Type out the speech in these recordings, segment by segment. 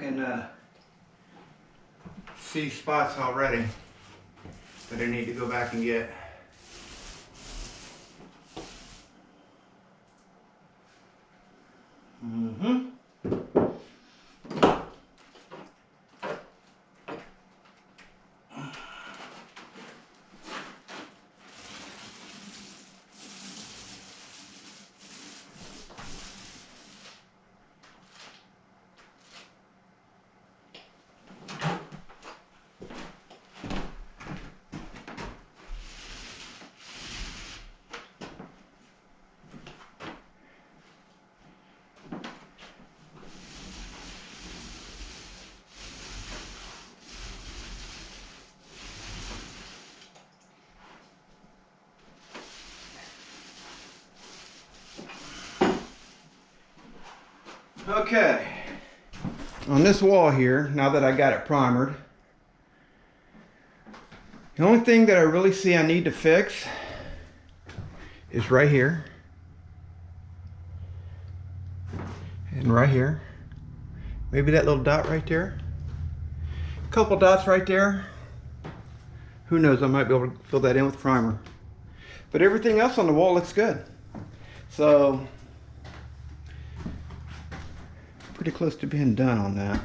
can see spots already that I need to go back and get. Okay, on this wall here, now that I got it primered, the only thing that I really see I need to fix is right here and right here. Maybe that little dot right there. A couple dots right there. Who knows, I might be able to fill that in with primer. But everything else on the wall looks good. So, pretty close to being done on that.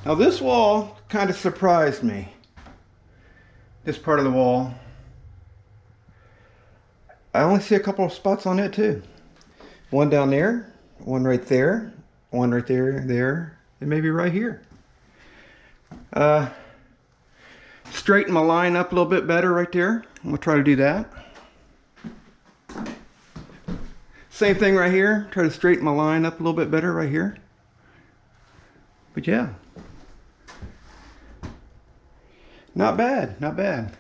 Now this wall kind of surprised me. This part of the wall. I only see a couple of spots on it too. One down there, one right there, one right there, and maybe right here. Straighten my line up a little bit better right there. I'm gonna try to do that. Same thing right here. Try to straighten my line up a little bit better right here. But yeah, not bad, not bad.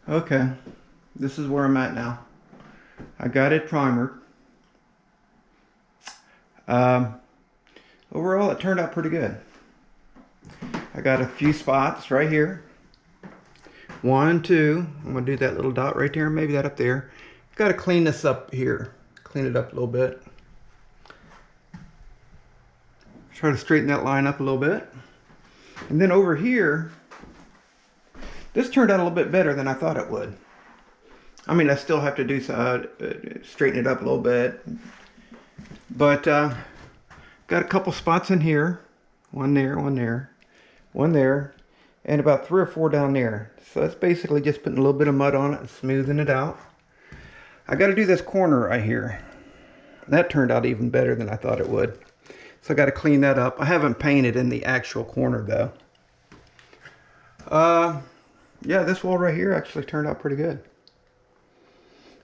Okay, this is where I'm at now. I got it primered. Overall, it turned out pretty good. I got a few spots right here. 1, 2. I'm gonna do that little dot right there, maybe that up there. Got to clean this up here. Clean it up a little bit. Try to straighten that line up a little bit. And then over here, this turned out a little bit better than I thought it would. I mean, I still have to do straighten it up a little bit. But got a couple spots in here. One there, one there, one there, and about 3 or 4 down there. So that's basically just putting a little bit of mud on it and smoothing it out. I got to do this corner right here. That turned out even better than I thought it would. So I got to clean that up. I haven't painted in the actual corner though. Yeah, this wall right here actually turned out pretty good.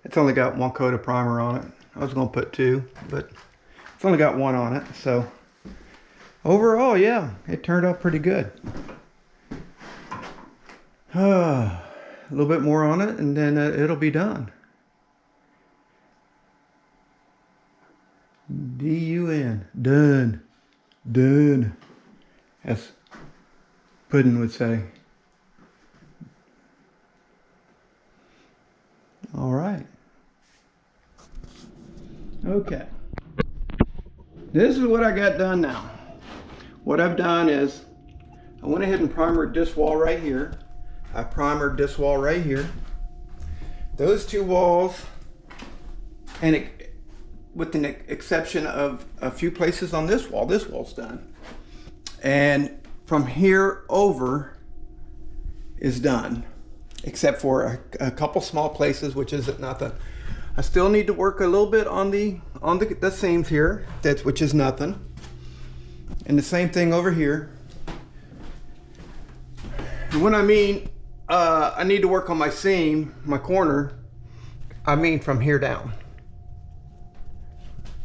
It's only got 1 coat of primer on it. I was going to put 2, but it's only got 1 on it. So overall, yeah, it turned out pretty good. a little bit more on it, and then it'll be done. D-U-N, done, done, as Puddin would say. All right. Okay. This is what I got done now. What I've done is I went ahead and primered this wall right here. I primered this wall right here. Those two walls, and with the exception of a few places on this wall's done. And from here over is done, except for a couple small places, which isn't nothing. I still need to work a little bit on the seams here, which is nothing. And the same thing over here. And when I mean I need to work on my seam, my corner, I mean from here down.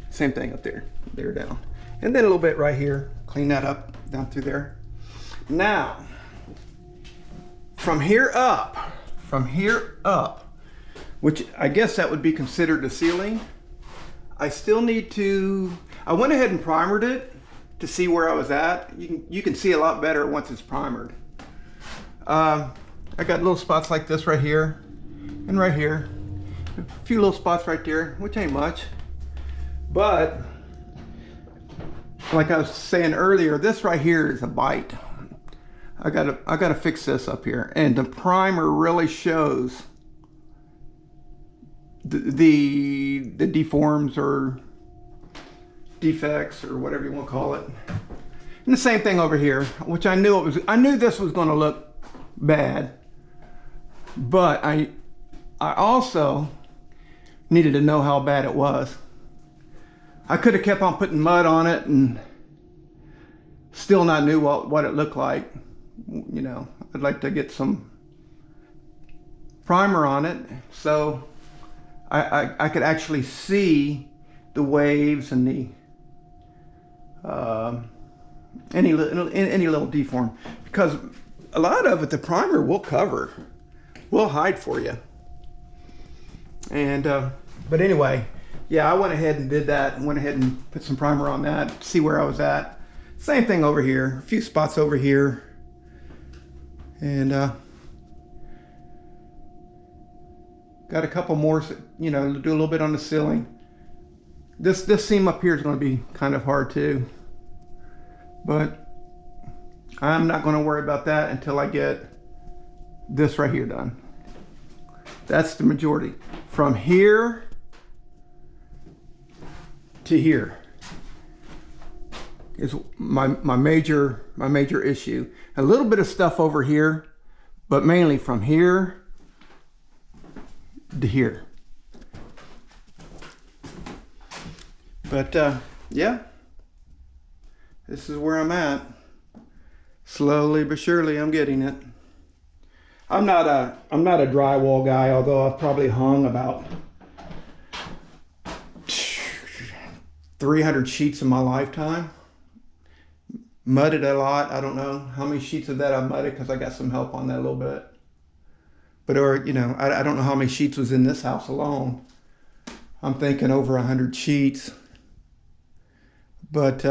Same thing up there, there down. And then a little bit right here, clean that up down through there. Now, from here up, which I guess that would be considered the ceiling, I still need to, I went ahead and primered it to see where I was at. You can see a lot better once it's primered. I got little spots like this right here and right here. A few little spots right there, which ain't much. But like I was saying earlier, this right here is a bite. I gotta fix this up here. And the primer really shows the deforms or defects or whatever you want to call it. And the same thing over here, which I knew this was going to look bad, but I also needed to know how bad it was. I could have kept on putting mud on it and still not knew what it looked like. You know, I'd like to get some primer on it so I could actually see the waves and the any little deform, because a lot of it the primer will cover, will hide for you. And but anyway, yeah, I went ahead and did that, and went ahead and put some primer on that, see where I was at. Same thing over here, a few spots over here, and got a couple more, you know, do a little bit on the ceiling. This seam up here is going to be kind of hard too, but I'm not going to worry about that until I get this right here done. That's the majority. From here to here is my major issue. A little bit of stuff over here, but mainly from here to here. But yeah, this is where I'm at. Slowly but surely I'm getting it. I'm not a drywall guy, although I've probably hung about 300 sheets in my lifetime. Mudded a lot. I don't know how many sheets of that I mudded, because I got some help on that a little bit. But, or, you know, I don't know how many sheets was in this house alone. I'm thinking over 100 sheets. But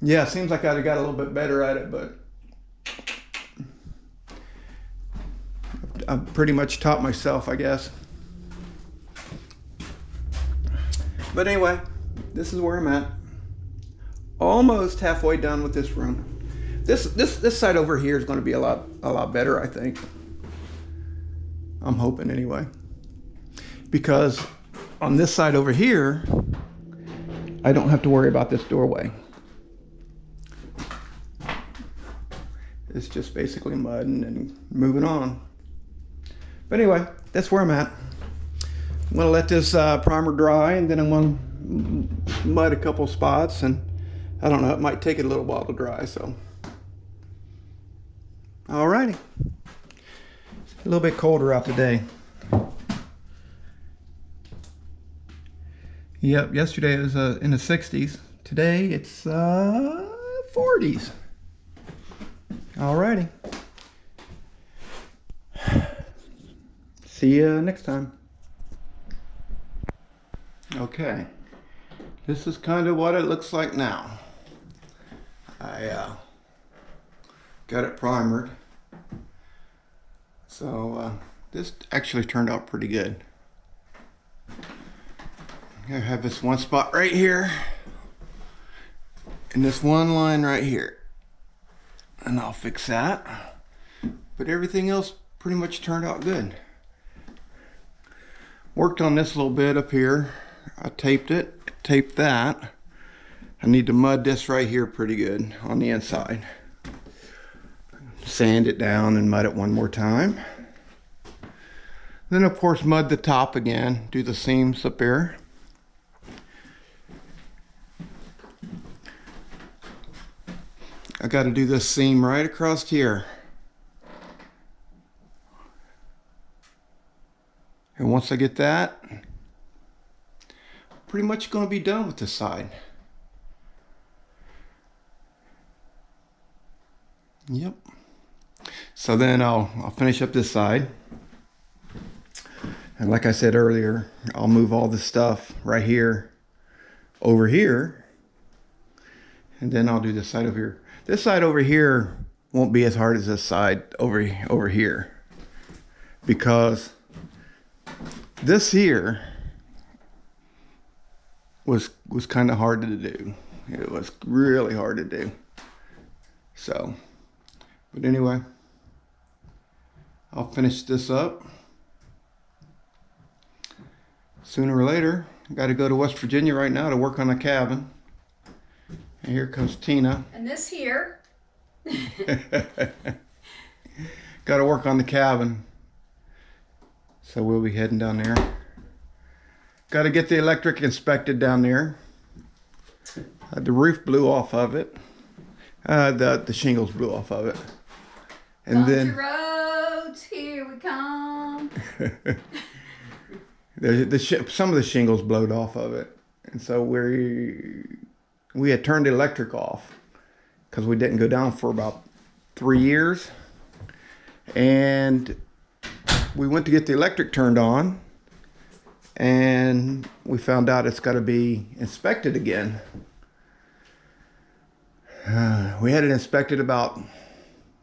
yeah, it seems like I'd have got a little bit better at it, but I've pretty much taught myself, I guess. But anyway, this is where I'm at. Almost halfway done with this room. This side over here is going to be a lot better, I think. I'm hoping anyway. Because on this side over here, I don't have to worry about this doorway. It's just basically mudding and moving on. But anyway, that's where I'm at. I'm going to let this primer dry, and then I'm going to mud a couple spots, and I don't know, it might take it a little while to dry, so. Alrighty. A little bit colder out today. Yep, yesterday it was in the 60s. Today it's 40s. Alrighty. see you next time. Okay, this is kind of what it looks like now. I got it primered. So this actually turned out pretty good. I have this one spot right here and this one line right here, and I'll fix that. But everything else pretty much turned out good. Worked on this a little bit up here. I taped it, taped that. I need to mud this right here pretty good on the inside. Sand it down and mud it one more time. Then of course mud the top again, do the seams up there. I got to do this seam right across here. And once I get that, pretty much going to be done with this side. Yep. So then I'll finish up this side. And like I said earlier, I'll move all this stuff right here over here. And then I'll do this side over here. This side over here won't be as hard as this side over here. Because this here was kind of hard to do. It was really hard to do. So, but anyway, I'll finish this up. Sooner or later, I got to go to West Virginia right now to work on a cabin. And here comes Tina. And this here. Got to work on the cabin. So we'll be heading down there. Got to get the electric inspected down there. The roof blew off of it. The shingles blew off of it. And Bumpy then roads, here we come. some of the shingles blowed off of it, and so we had turned the electric off because we didn't go down for about 3 years, and we went to get the electric turned on, and we found out it's got to be inspected again. We had it inspected about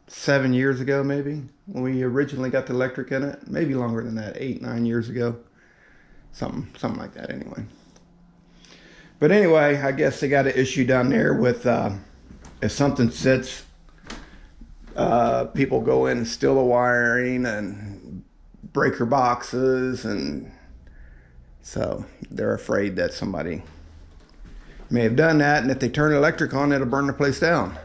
7 years ago, maybe, when we originally got the electric in it. Maybe longer than that, 8-9 years ago. Something like that anyway. But anyway, I guess they got an issue down there with if something sits, people go in and steal the wiring and breaker boxes, and so they're afraid that somebody may have done that, and if they turn the electric on, it'll burn the place down.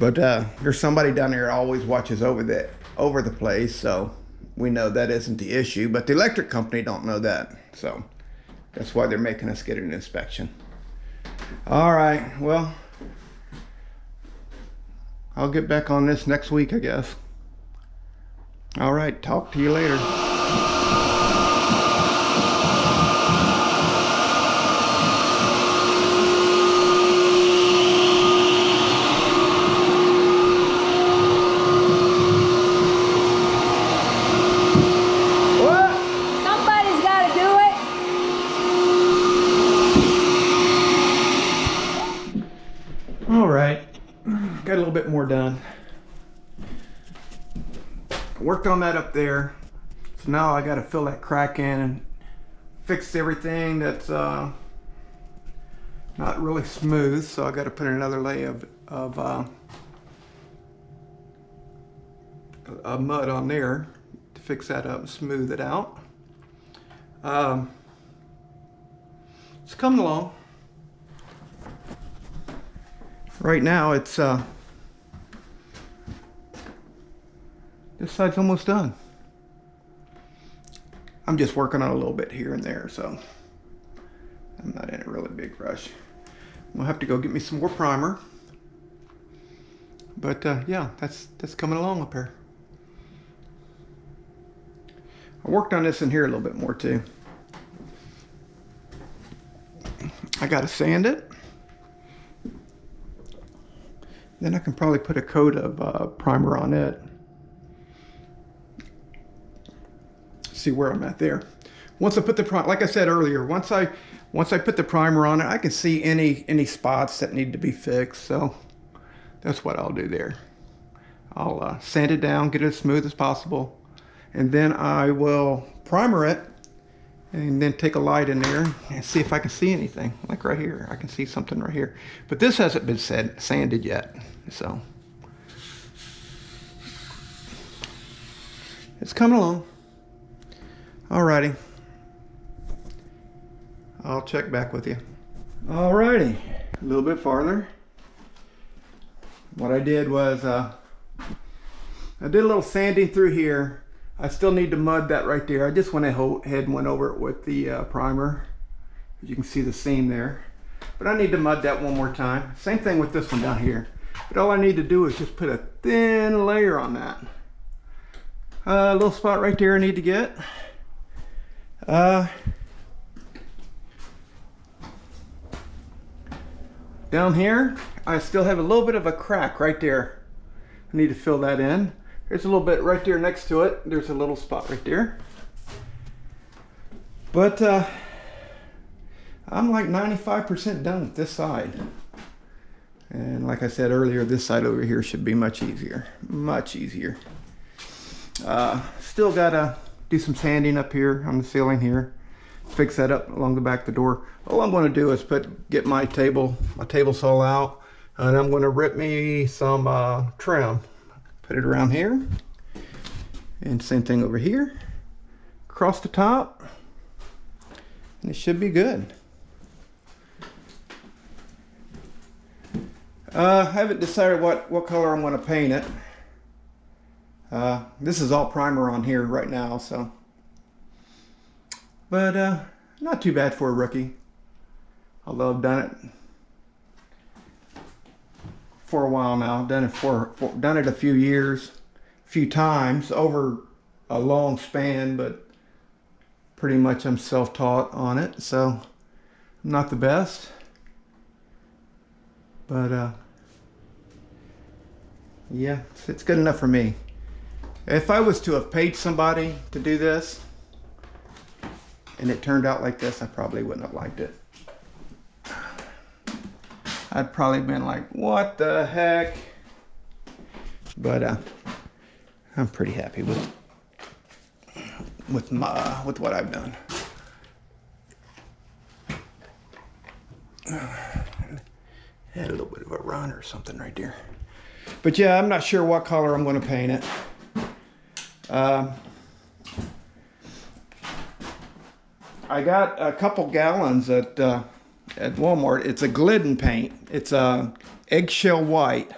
But there's somebody down there that always watches over the place, so we know that isn't the issue. But the electric company don't know that, so that's why they're making us get an inspection. All right, well, I'll get back on this next week, I guess. All right, talk to you later. All right, got a little bit more done. Worked on that up there. So now I got to fill that crack in and fix everything that's not really smooth. So I got to put another layer of mud on there to fix that up and smooth it out. It's coming along. Right now it's this side's almost done. I'm just working on a little bit here and there, so I'm not in a really big rush. We'll have to go get me some more primer. But yeah, that's coming along up here. I worked on this in here a little bit more too. I gotta sand it. Then I can probably put a coat of primer on it. see where I'm at there. Once I put the primer, like I said earlier, once I put the primer on it, I can see any spots that need to be fixed. So that's what I'll do there. I'll sand it down, get it as smooth as possible, and then I will primer it, and then take a light in there and see if I can see anything. Like right here, I can see something right here. But this hasn't been sanded yet, so it's coming along. Alrighty, I'll check back with you. Alrighty, a little bit farther. What I did was I did a little sanding through here. I still need to mud that right there. I just went ahead and went over it with the primer. As you can see the seam there. But I need to mud that one more time. Same thing with this one down here. But all I need to do is just put a thin layer on that. A little spot right there I need to get. Down here, I still have a little bit of a crack right there. I need to fill that in. There's a little bit right there next to it. There's a little spot right there. But I'm like 95% done with this side. And like I said earlier, this side over here should be much easier. Much easier. Still gotta do some sanding up here on the ceiling here. Fix that up along the back of the door. All I'm gonna do is get my table saw out, and I'm gonna rip me some trim. Put it around here, and same thing over here, across the top, and it should be good. I haven't decided what color I'm going to paint it. This is all primer on here right now, so, but not too bad for a rookie, although I've done it for a while now. I've done it a few years, a few times over a long span, but pretty much I'm self-taught on it, so I'm not the best, but yeah, it's good enough for me. If I was to have paid somebody to do this and it turned out like this, I probably wouldn't have liked it. I'd probably been like, what the heck? But I'm pretty happy with what I've done. Had a little bit of a run or something right there. But yeah, I'm not sure what color I'm going to paint it. I got a couple gallons at Walmart. It's a Glidden paint. It's a eggshell white.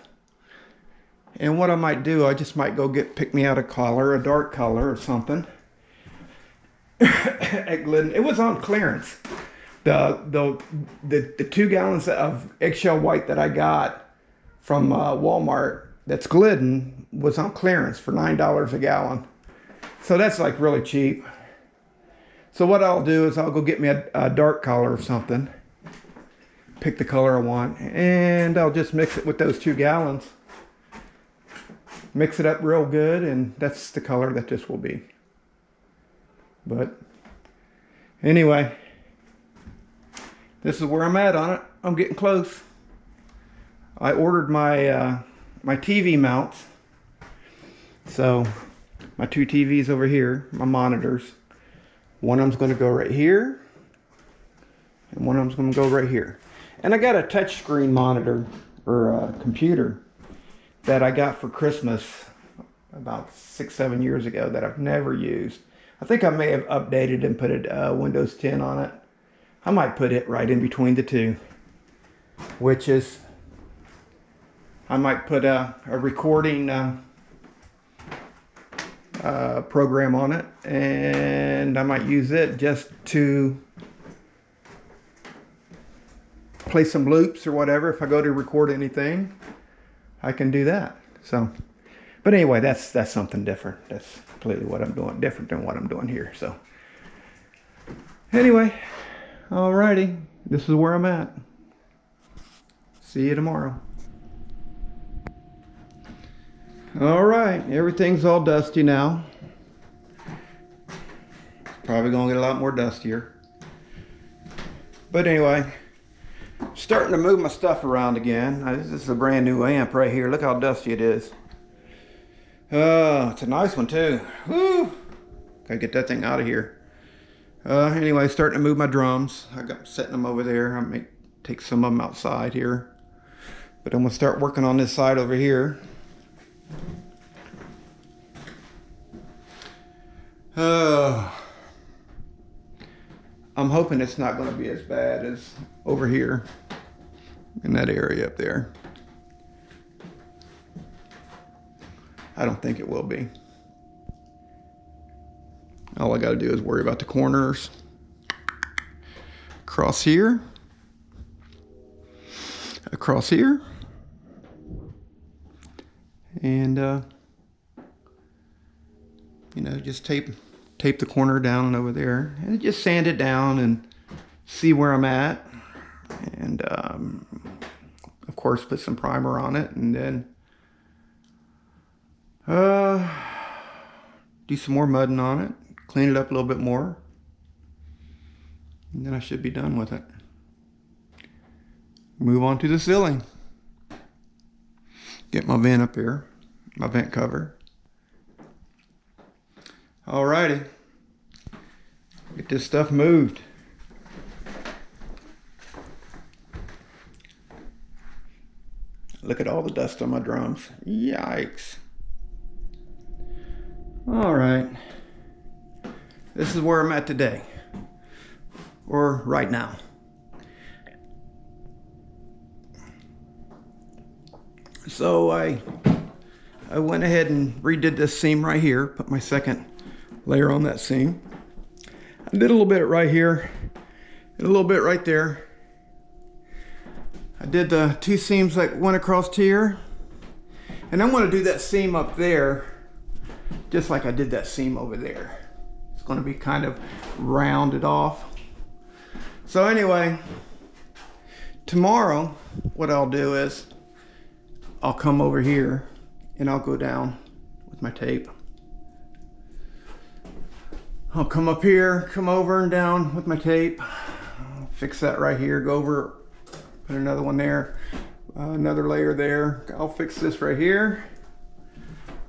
And what I might do, I just might go pick me out a color, a dark color or something. At Glidden, it was on clearance. The 2 gallons of eggshell white that I got from Walmart, that's Glidden, was on clearance for $9 a gallon. So that's like really cheap. So what I'll do is I'll go get me a dark color or something, pick the color I want, and I'll just mix it with those 2 gallons. Mix it up real good, and that's the color that this will be. But anyway, this is where I'm at on it. I'm getting close. I ordered my my TV mounts. So my 2 TVs over here, my monitors. One of them's going to go right here, and one of them's going to go right here. And I got a touchscreen monitor or a computer that I got for Christmas about 6-7 years ago that I've never used. I think I may have updated and put Windows 10 on it. I might put it right in between the two, which is, I might put a recording program on it, and I might use it just to play some loops or whatever. If I go to record anything, I can do that. So, but anyway, that's something different. That's completely what I'm doing, different than what I'm doing here. So anyway, alrighty, this is where I'm at. See you tomorrow. All right, everything's all dusty now. Probably gonna get a lot more dustier. But anyway, starting to move my stuff around again. This is a brand new amp right here. Look how dusty it is. It's a nice one too. Woo! Gotta get that thing out of here. Anyway, starting to move my drums. I got setting them over there. I may take some of them outside here. But I'm gonna start working on this side over here. I'm hoping it's not going to be as bad as over here in that area up there. I don't think it will be. All I got to do is worry about the corners. Across here. Across here. And, you know, just tape the corner down over there and just sand it down and see where I'm at. And, of course, put some primer on it and then do some more mudding on it, clean it up a little bit more, and then I should be done with it. Move on to the ceiling. Get my vent up here, my vent cover. Alrighty, get this stuff moved. Look at all the dust on my drums. Yikes. Alright, this is where I'm at today, or right now. So I went ahead and redid this seam right here, put my second layer on that seam. I did a little bit right here and a little bit right there. I did the two seams that went across here, and I'm going to do that seam up there just like I did that seam over there. It's going to be kind of rounded off. So anyway, tomorrow what I'll do is I'll come over here and I'll go down with my tape. I'll come up here, come over and down with my tape. I'll fix that right here, go over, put another one there, another layer there. I'll fix this right here.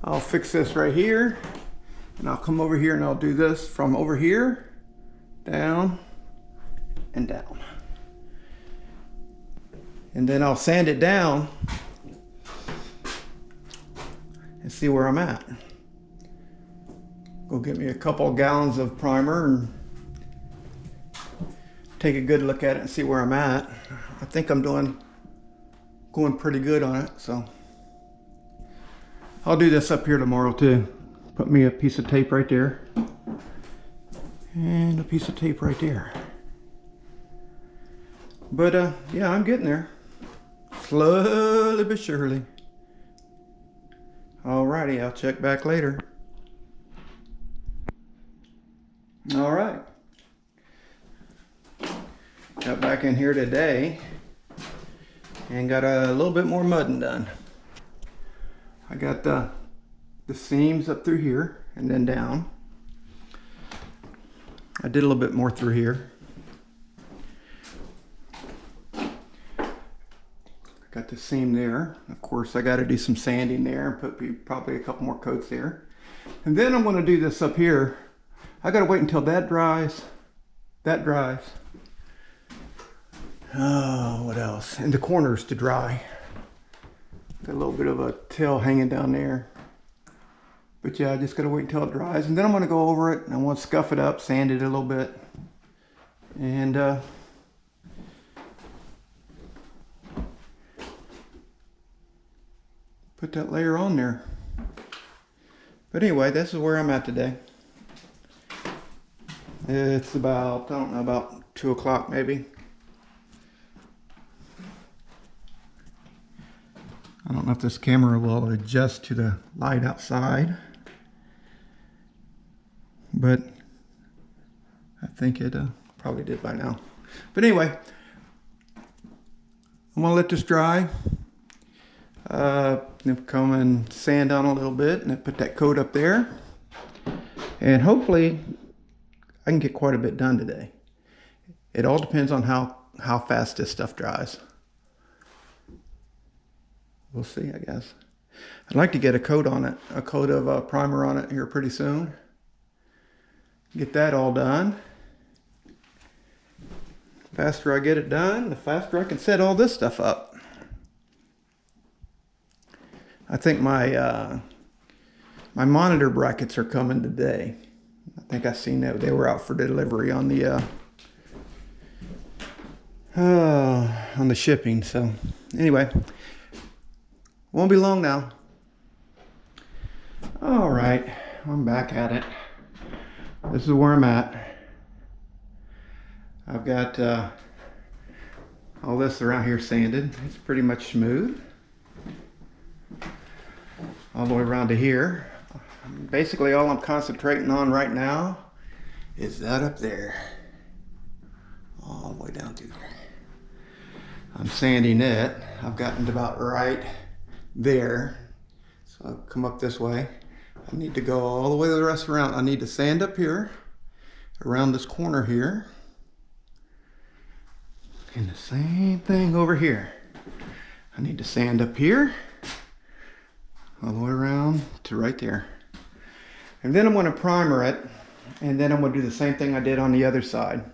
I'll fix this right here. And I'll come over here and I'll do this from over here, down and down. And then I'll sand it down and see where I'm at. Go get me a couple gallons of primer and take a good look at it and see where I'm at. I think I'm going pretty good on it, so I'll do this up here tomorrow too. Put me a piece of tape right there and a piece of tape right there. But yeah, I'm getting there, slowly but surely. Alrighty, I'll check back later. All right, got back in here today and got a little bit more mudding done. I got the seams up through here and then down. I did a little bit more through here. Got the seam there. Of course, I got to do some sanding there and put probably a couple more coats there. And then I'm going to do this up here. I got to wait until that dries. That dries. Oh, what else? And the corners to dry. Got a little bit of a tail hanging down there. But yeah, I just got to wait until it dries. And then I'm going to go over it and I want to scuff it up, sand it a little bit. And put that layer on there. But anyway, this is where I'm at today. It's about, I don't know, about 2 o'clock maybe. I don't know if this camera will adjust to the light outside, but I think it probably did by now. But anyway, I'm gonna let this dry. Then come and sand on a little bit and then put that coat up there. And hopefully I can get quite a bit done today. It all depends on how fast this stuff dries. We'll see, I guess. I'd like to get a coat on it, a coat of primer on it here pretty soon. Get that all done. The faster I get it done, the faster I can set all this stuff up. I think my my monitor brackets are coming today. I think I seen that they were out for delivery on the shipping. So anyway, won't be long now. All right, I'm back at it. This is where I'm at. I've got all this around here sanded. It's pretty much smooth. All the way around to here. Basically all I'm concentrating on right now is that up there. All the way down through there. I'm sanding it. I've gotten to about right there. So I'll come up this way. I need to go all the way the rest around. I need to sand up here, around this corner here. And the same thing over here. I need to sand up here, all the way around to right there. And then I'm going to primer it, and then I'm going to do the same thing I did on the other side.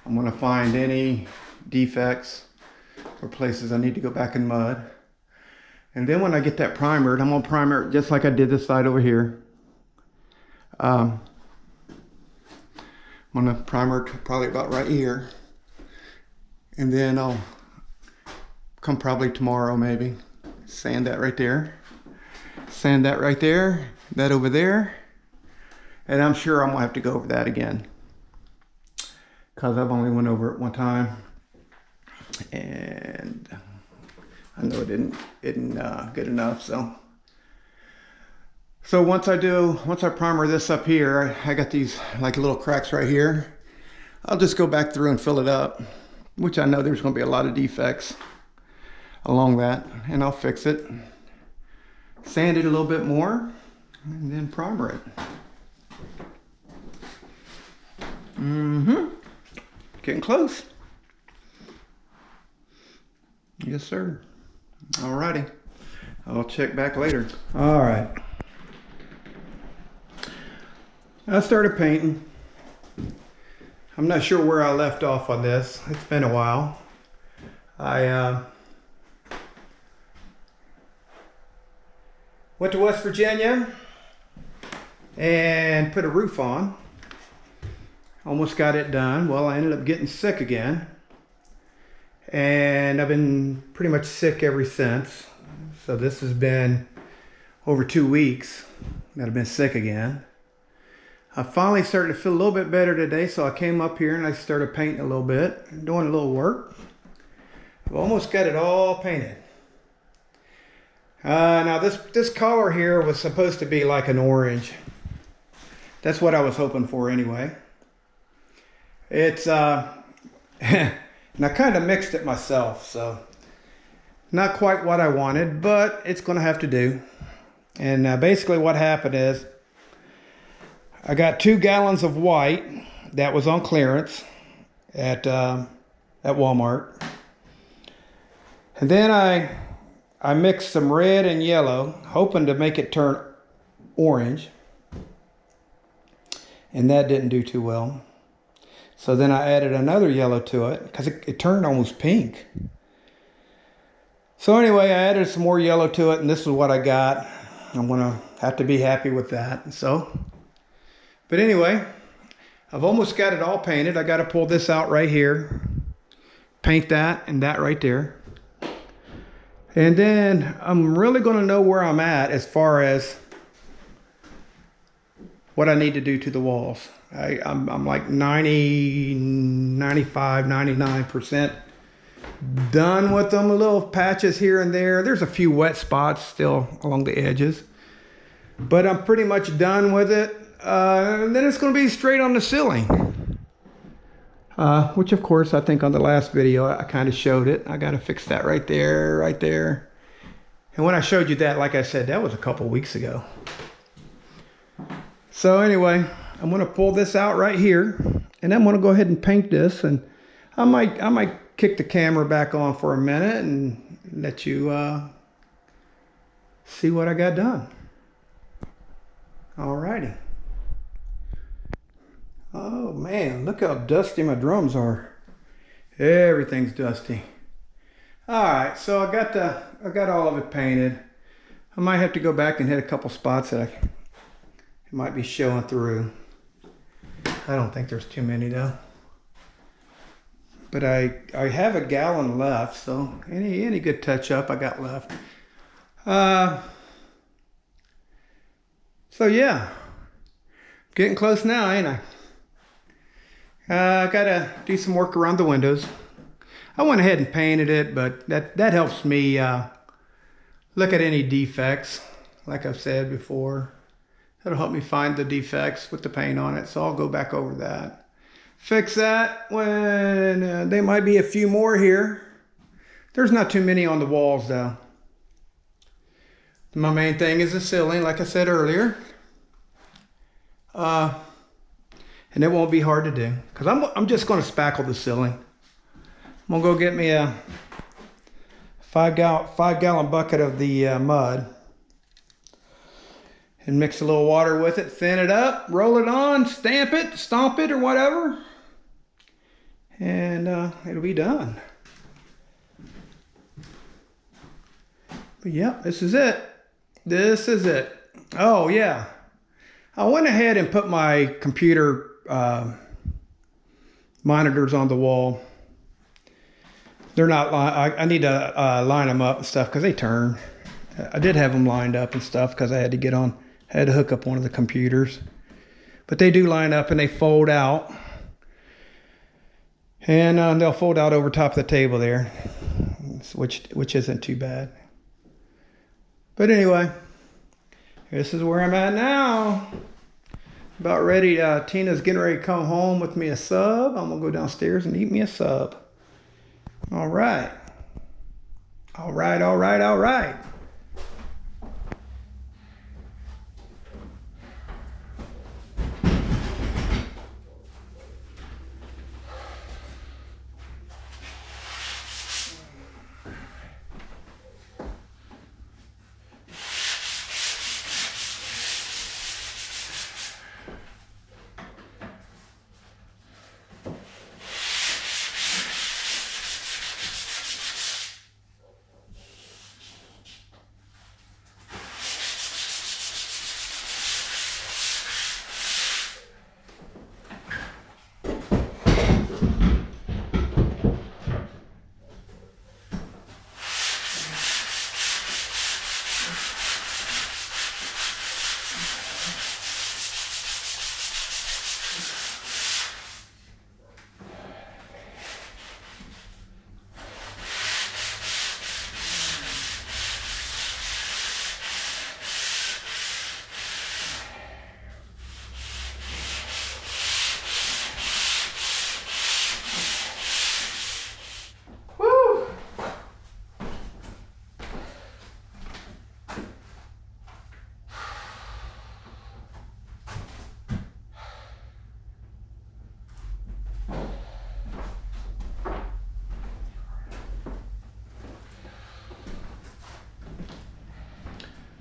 I'm going to find any defects or places I need to go back in mud. And then when I get that primered, I'm going to primer it just like I did this side over here. I'm going to primer it probably about right here. And then I'll come probably tomorrow maybe. Sand that right there. Sand that right there. That over there. And I'm sure I'm going to have to go over that again, because I've only went over it one time. And I know it didn't good enough. So once I primer this up here, I got these like little cracks right here. I'll just go back through and fill it up, which I know there's going to be a lot of defects along that, and I'll fix it. Sand it a little bit more, and then primer it. Getting close. Yes, sir. Alrighty. I'll check back later. Alright. I started painting. I'm not sure where I left off on this. It's been a while. I went to West Virginia and put a roof on. Almost got it done. Well, I ended up getting sick again. And I've been pretty much sick ever since. So this has been over 2 weeks that I've been sick again. I finally started to feel a little bit better today, so I came up here and I started painting a little bit, doing a little work. I've almost got it all painted. Now this color here was supposed to be like an orange. That's what I was hoping for anyway. It's and I kind of mixed it myself, so not quite what I wanted, but it's going to have to do. And basically what happened is I got 2 gallons of white that was on clearance at Walmart. And then I mixed some red and yellow, hoping to make it turn orange. And that didn't do too well. So then I added another yellow to it, because it turned almost pink. So anyway, I added some more yellow to it, and this is what I got. I'm going to have to be happy with that. But anyway, I've almost got it all painted. I got to pull this out right here, paint that and that right there. And then I'm really going to know where I'm at as far as what I need to do to the walls. I'm like 90, 95, 99% done with them. A little patches here and there. There's a few wet spots still along the edges, but I'm pretty much done with it. And then it's going to be straight on the ceiling, which of course I think on the last video I kind of showed it. I got to fix that right there. And when I showed you that, like I said, that was a couple weeks ago. So anyway, I'm gonna pull this out right here, and I'm gonna go ahead and paint this, and I might kick the camera back on for a minute and let you see what I got done. Alrighty. Oh man, look how dusty my drums are. Everything's dusty. Alright, so I got all of it painted. I might have to go back and hit a couple spots that it might be showing through. I don't think there's too many though. But I have a gallon left, so any good touch up I got left. So yeah, getting close now, ain't I? I gotta do some work around the windows. I went ahead and painted it, but that helps me look at any defects, like I've said before. That'll help me find the defects with the paint on it, so I'll go back over that. Fix that when there might be a few more here. There's not too many on the walls though. My main thing is the ceiling, like I said earlier. And it won't be hard to do, because I'm just going to spackle the ceiling. I'm going to go get me a 5-gallon bucket of the mud and mix a little water with it, thin it up, roll it on, stamp it, stomp it, or whatever, and it'll be done. But yeah, this is it. This is it. Oh yeah, I went ahead and put my computer monitors on the wall. They're not, I need to line them up and stuff because they turn. I did have them lined up and stuff because I had to hook up one of the computers. But they do line up and they fold out. And they'll fold out over top of the table there, which isn't too bad. But anyway, this is where I'm at now. About ready. Tina's getting ready to come home with me a sub. I'm gonna go downstairs and eat me a sub. All right. All right, all right, all right.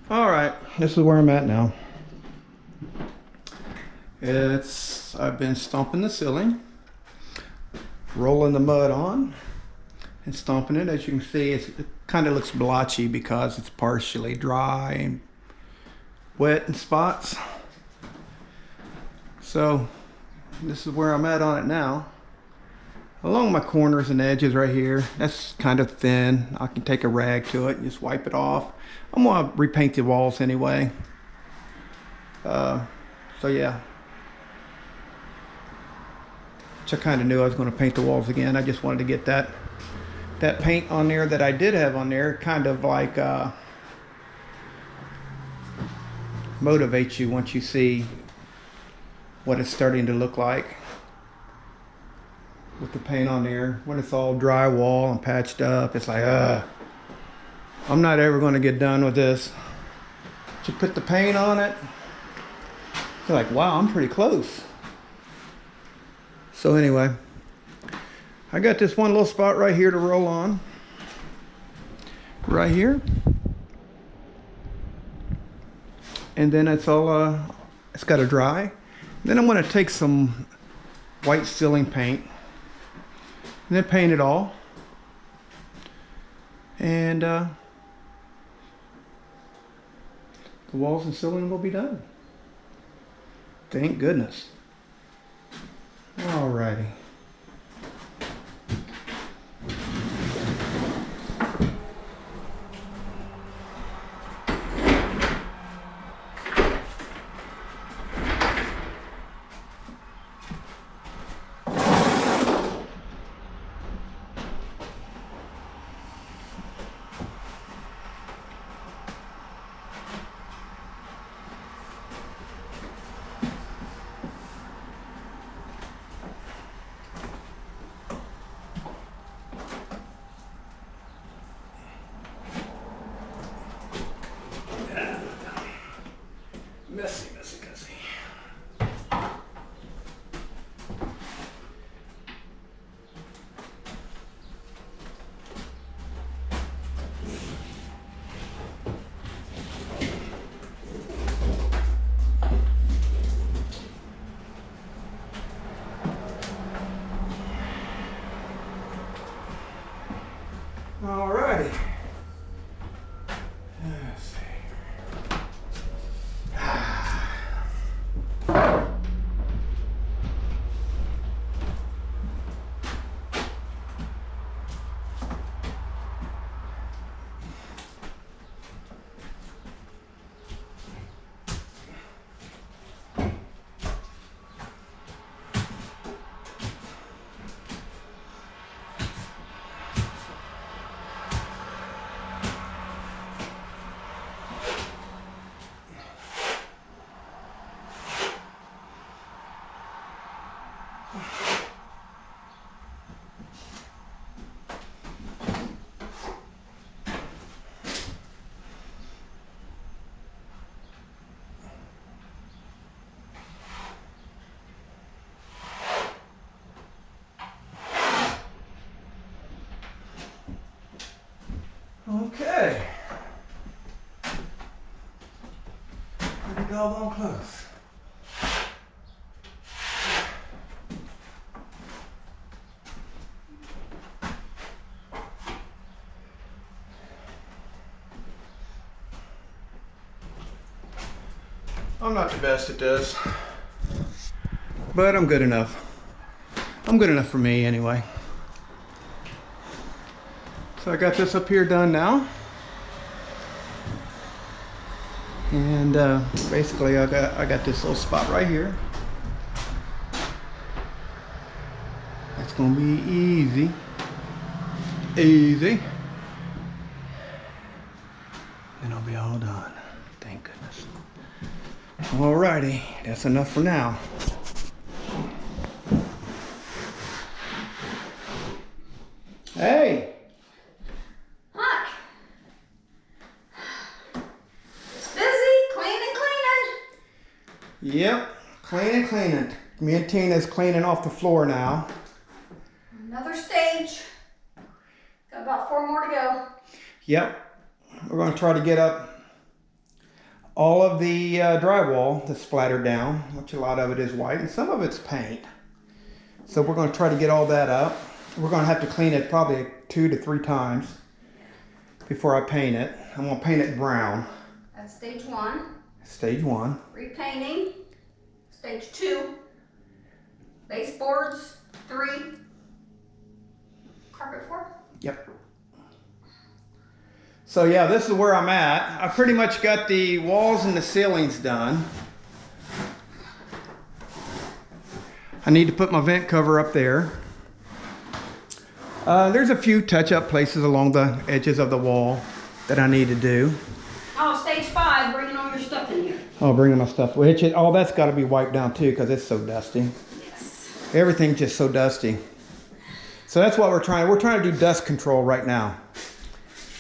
All right, this is where I'm at now. I've been stomping the ceiling, rolling the mud on, and stomping it. As you can see, it kind of looks blotchy because it's partially dry and wet in spots. So this is where I'm at on it now. Along my corners and edges right here, that's kind of thin. I can take a rag to it and just wipe it off. I'm gonna repaint the walls anyway. So yeah. Which I kind of knew I was gonna paint the walls again. I just wanted to get that paint on there that I did have on there, kind of like motivates you once you see what it's starting to look like with the paint on there. When it's all drywall and patched up, it's like, I'm not ever going to get done with this. You put the paint on it, You're like, wow, I'm pretty close. So anyway, I got this one little spot right here to roll on. Right here. And then it's all, it's got to dry. Then I'm going to take some white ceiling paint and then paint it all. And the walls and ceiling will be done. Thank goodness. Alrighty. Messy, messy, messy. Alrighty. Let's see. Okay. Pretty doggone close. I'm not the best at this, but I'm good enough. I'm good enough for me anyway. So I got this up here done now. And basically I got this little spot right here. That's gonna be easy. Easy. Then I'll be all done. Thank goodness. Alrighty, that's enough for now. Hey! Hi. It's busy, cleaning. Yep, cleaning. Me and Tina's cleaning off the floor now. Another stage. Got about 4 more to go. Yep, we're going to try to get up all of the drywall that's splattered down, which a lot of it is white and some of it's paint. So we're going to try to get all that up. We're going to have to clean it probably 2 to 3 times before I paint it. I'm going to paint it brown. That's stage 1. Stage 1. Repainting. Stage 2. Baseboards. 3. Carpet 4. Yep. So yeah, this is where I'm at. I pretty much got the walls and the ceilings done. I need to put my vent cover up there. There's a few touch-up places along the edges of the wall that I need to do. Oh, stage 5, bringing all your stuff in here. Oh, bringing my stuff. Which all that's got to be wiped down too because it's so dusty. Yes. Everything's just so dusty. So that's what we're trying. We're trying to do dust control right now.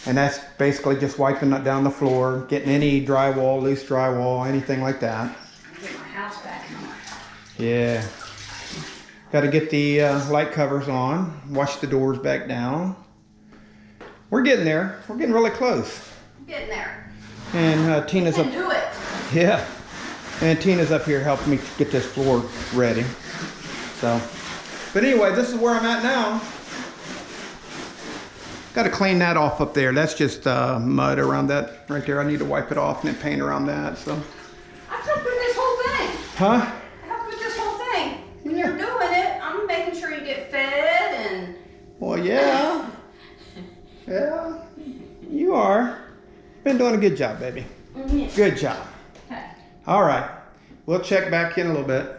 And that's basically just wiping it down the floor, getting any drywall, loose drywall, anything like that. Get my house Yeah. Got to get the light covers on. Wash the doors back down. We're getting there. We're getting really close. Getting there. And Tina's You up. can do it. Yeah. And Tina's up here helping me get this floor ready. So, but anyway, this is where I'm at now. Got to clean that off up there. That's just mud around that right there. I need to wipe it off and then paint around that. So. I helped with this whole thing. Huh? I helped with this whole thing. When Yeah. you're doing it, I'm making sure you get fed and. Well, yeah. Yeah. You are. Been doing a good job, baby. Yeah. Good job. Okay. All right. We'll check back in a little bit.